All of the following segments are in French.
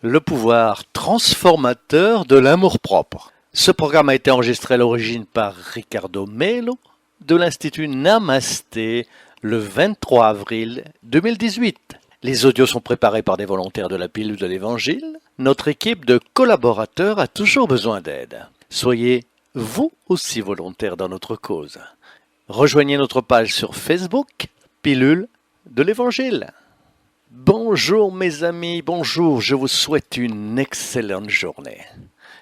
Le pouvoir transformateur de l'amour-propre. Ce programme a été enregistré à l'origine par Ricardo Melo de l'Institut Namasté le 23 avril 2018. Les audios sont préparés par des volontaires de la pilule de l'Évangile. Notre équipe de collaborateurs a toujours besoin d'aide. Soyez vous aussi volontaires dans notre cause. Rejoignez notre page sur Facebook, Pilule de l'Évangile. Bonjour mes amis, bonjour, je vous souhaite une excellente journée.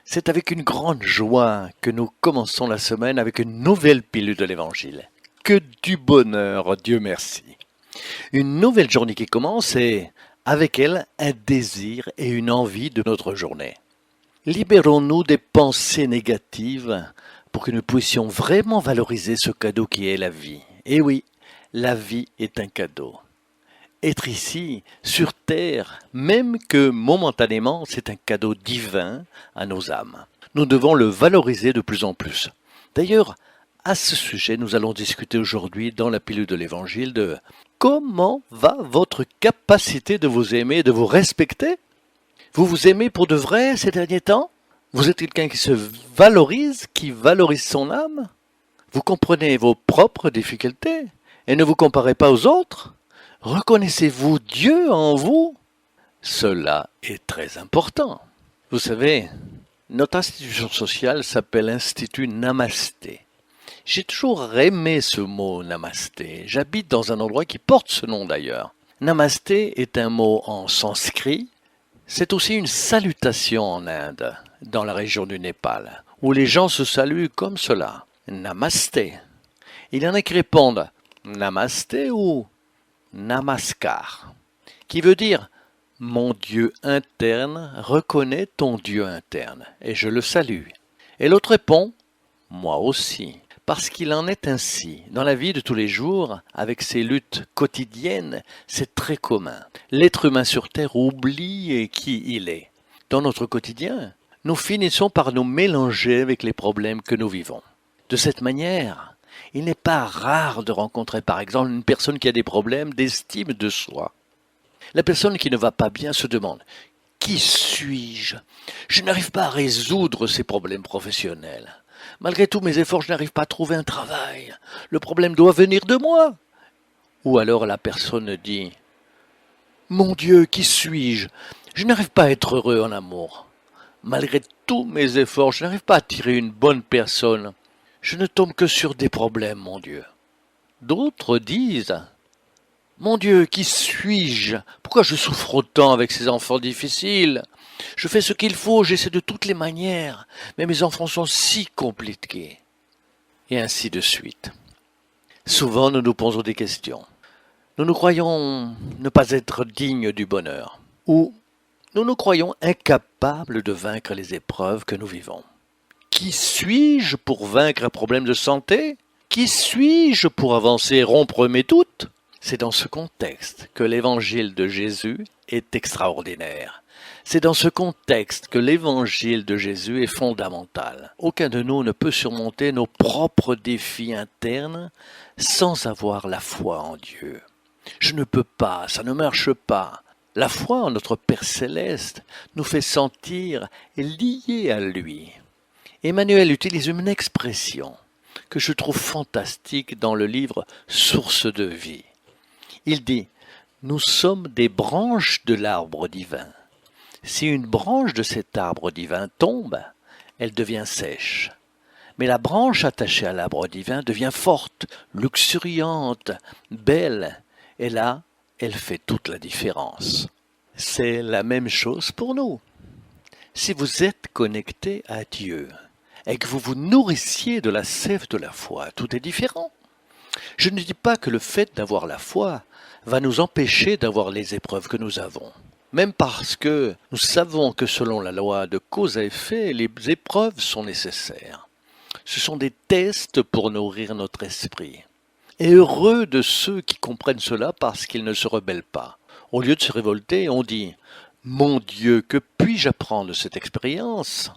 C'est avec une grande joie que nous commençons la semaine avec une nouvelle pilule de l'Évangile. Que du bonheur, Dieu merci. Une nouvelle journée qui commence et, avec elle, un désir et une envie de notre journée. Libérons-nous des pensées négatives pour que nous puissions vraiment valoriser ce cadeau qui est la vie. Et oui, la vie est un cadeau. Être ici, sur terre, même que momentanément, c'est un cadeau divin à nos âmes. Nous devons le valoriser de plus en plus. D'ailleurs, à ce sujet, nous allons discuter aujourd'hui dans la pilule de l'Évangile de comment va votre capacité de vous aimer et de vous respecter? Vous vous aimez pour de vrai ces derniers temps? Vous êtes quelqu'un qui se valorise, qui valorise son âme? Vous comprenez vos propres difficultés et ne vous comparez pas aux autres? Reconnaissez-vous Dieu en vous? Cela est très important. Vous savez, notre institution sociale s'appelle Institut Namasté. J'ai toujours aimé ce mot Namasté. J'habite dans un endroit qui porte ce nom d'ailleurs. Namasté est un mot en sanskrit. C'est aussi une salutation en Inde, dans la région du Népal, où les gens se saluent comme cela. Namasté. Il y en a qui répondent Namasté ou Namaskar, qui veut dire « Mon Dieu interne reconnaît ton Dieu interne, et je le salue. » Et l'autre répond « Moi aussi », parce qu'il en est ainsi. Dans la vie de tous les jours, avec ses luttes quotidiennes, c'est très commun. L'être humain sur Terre oublie qui il est. Dans notre quotidien, nous finissons par nous mélanger avec les problèmes que nous vivons. De cette manière, il n'est pas rare de rencontrer par exemple une personne qui a des problèmes d'estime de soi. La personne qui ne va pas bien se demande « Qui suis-je ? Je n'arrive pas à résoudre ces problèmes professionnels. Malgré tous mes efforts, je n'arrive pas à trouver un travail. Le problème doit venir de moi. » Ou alors la personne dit « Mon Dieu, qui suis-je ? Je n'arrive pas à être heureux en amour. Malgré tous mes efforts, je n'arrive pas à attirer une bonne personne. Je ne tombe que sur des problèmes, mon Dieu. » D'autres disent « Mon Dieu, qui suis-je ? Pourquoi je souffre autant avec ces enfants difficiles ? Je fais ce qu'il faut, j'essaie de toutes les manières, mais mes enfants sont si compliqués. » Et ainsi de suite. Souvent, nous nous posons des questions. Nous nous croyons ne pas être dignes du bonheur, ou nous nous croyons incapables de vaincre les épreuves que nous vivons. Qui suis-je pour vaincre un problème de santé? Qui suis-je pour avancer et rompre mes doutes? C'est dans ce contexte que l'évangile de Jésus est extraordinaire. C'est dans ce contexte que l'évangile de Jésus est fondamental. Aucun de nous ne peut surmonter nos propres défis internes sans avoir la foi en Dieu. Je ne peux pas, ça ne marche pas. La foi en notre Père céleste nous fait sentir liés à lui. Emmanuel utilise une expression que je trouve fantastique dans le livre Source de vie. Il dit « Nous sommes des branches de l'arbre divin. Si une branche de cet arbre divin tombe, elle devient sèche. Mais la branche attachée à l'arbre divin devient forte, luxuriante, belle, et là, elle fait toute la différence. » C'est la même chose pour nous. Si vous êtes connecté à Dieu et que vous vous nourrissiez de la sève de la foi, tout est différent. Je ne dis pas que le fait d'avoir la foi va nous empêcher d'avoir les épreuves que nous avons. Même parce que nous savons que selon la loi de cause à effet, les épreuves sont nécessaires. Ce sont des tests pour nourrir notre esprit. Et heureux de ceux qui comprennent cela parce qu'ils ne se rebellent pas. Au lieu de se révolter, on dit « Mon Dieu, que puis-je apprendre de cette expérience ?»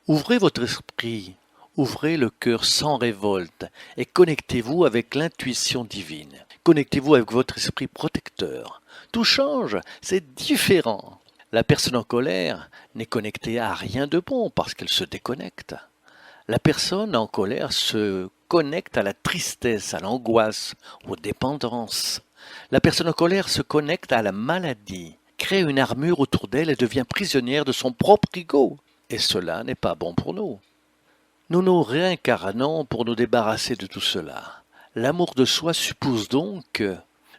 Ouvrez votre esprit, ouvrez le cœur sans révolte et connectez-vous avec l'intuition divine. Connectez-vous avec votre esprit protecteur. Tout change, c'est différent. La personne en colère n'est connectée à rien de bon parce qu'elle se déconnecte. La personne en colère se connecte à la tristesse, à l'angoisse, aux dépendances. La personne en colère se connecte à la maladie, crée une armure autour d'elle et devient prisonnière de son propre ego. Et cela n'est pas bon pour nous. Nous nous réincarnons pour nous débarrasser de tout cela. L'amour de soi suppose donc que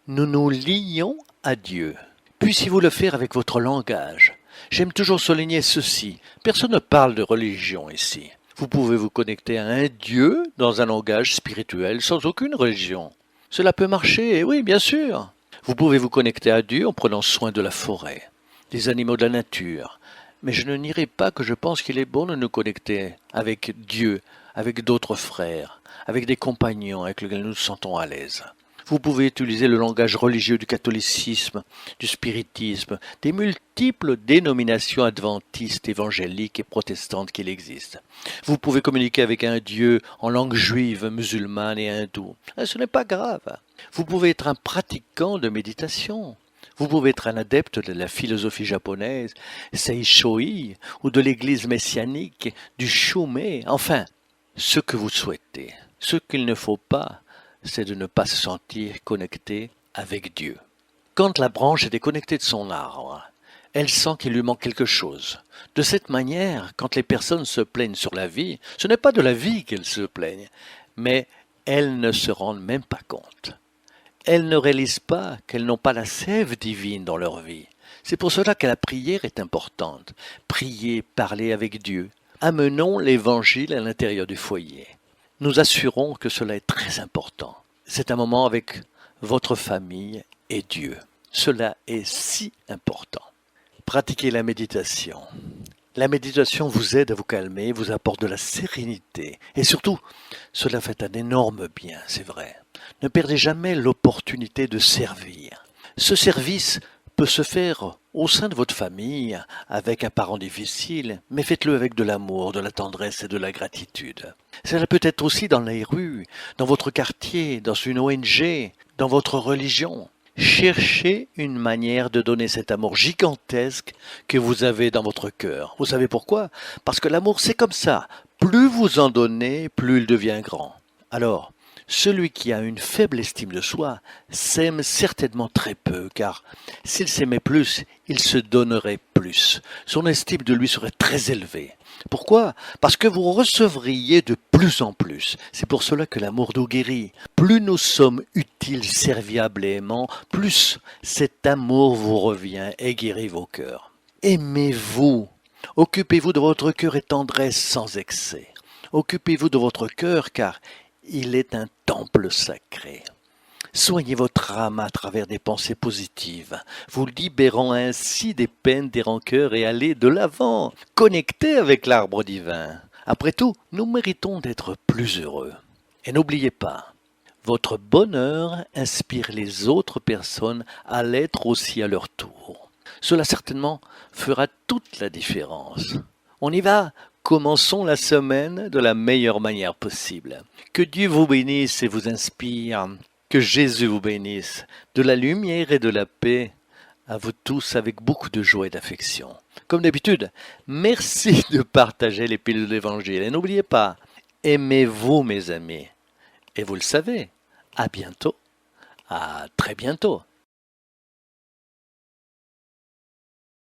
nous nous lions à Dieu. Puissiez-vous le faire avec votre langage. J'aime toujours souligner ceci. Personne ne parle de religion ici. Vous pouvez vous connecter à un Dieu dans un langage spirituel sans aucune religion. Cela peut marcher, oui, bien sûr. Vous pouvez vous connecter à Dieu en prenant soin de la forêt, des animaux de la nature. Mais je ne nierai pas que je pense qu'il est bon de nous connecter avec Dieu, avec d'autres frères, avec des compagnons avec lesquels nous nous sentons à l'aise. Vous pouvez utiliser le langage religieux du catholicisme, du spiritisme, des multiples dénominations adventistes, évangéliques et protestantes qu'il existe. Vous pouvez communiquer avec un Dieu en langue juive, musulmane et hindoue. Ce n'est pas grave. Vous pouvez être un pratiquant de méditation. Vous pouvez être un adepte de la philosophie japonaise, Seishoi, ou de l'église messianique, du Shumei, enfin, ce que vous souhaitez. Ce qu'il ne faut pas, c'est de ne pas se sentir connecté avec Dieu. Quand la branche est déconnectée de son arbre, elle sent qu'il lui manque quelque chose. De cette manière, quand les personnes se plaignent sur la vie, ce n'est pas de la vie qu'elles se plaignent, mais elles ne se rendent même pas compte. Elles ne réalisent pas qu'elles n'ont pas la sève divine dans leur vie. C'est pour cela que la prière est importante. Prier, parler avec Dieu. Amenons l'évangile à l'intérieur du foyer. Nous assurons que cela est très important. C'est un moment avec votre famille et Dieu. Cela est si important. Pratiquez la méditation. La méditation vous aide à vous calmer, vous apporte de la sérénité. Et surtout, cela fait un énorme bien, c'est vrai. Ne perdez jamais l'opportunité de servir. Ce service peut se faire au sein de votre famille, avec un parent difficile, mais faites-le avec de l'amour, de la tendresse et de la gratitude. Cela peut être aussi dans les rues, dans votre quartier, dans une ONG, dans votre religion. Cherchez une manière de donner cet amour gigantesque que vous avez dans votre cœur. Vous savez pourquoi? Parce que l'amour, c'est comme ça. Plus vous en donnez, plus il devient grand. Alors, celui qui a une faible estime de soi s'aime certainement très peu, car s'il s'aimait plus, il se donnerait plus. Son estime de lui serait très élevée. Pourquoi? Parce que vous recevriez de plus en plus. C'est pour cela que l'amour nous guérit. Plus nous sommes utiles, serviables et aimants, plus cet amour vous revient et guérit vos cœurs. Aimez-vous. Occupez-vous de votre cœur et tendresse sans excès. Occupez-vous de votre cœur, car il est un temple sacré. Soignez votre âme à travers des pensées positives, vous libérant ainsi des peines, des rancœurs et allez de l'avant, connectez avec l'arbre divin. Après tout, nous méritons d'être plus heureux. Et n'oubliez pas, votre bonheur inspire les autres personnes à l'être aussi à leur tour. Cela certainement fera toute la différence. On y va. Commençons la semaine de la meilleure manière possible. Que Dieu vous bénisse et vous inspire. Que Jésus vous bénisse. De la lumière et de la paix à vous tous avec beaucoup de joie et d'affection. Comme d'habitude, merci de partager les pilules de l'Évangile. Et n'oubliez pas, aimez-vous mes amis. Et vous le savez, à bientôt, à très bientôt.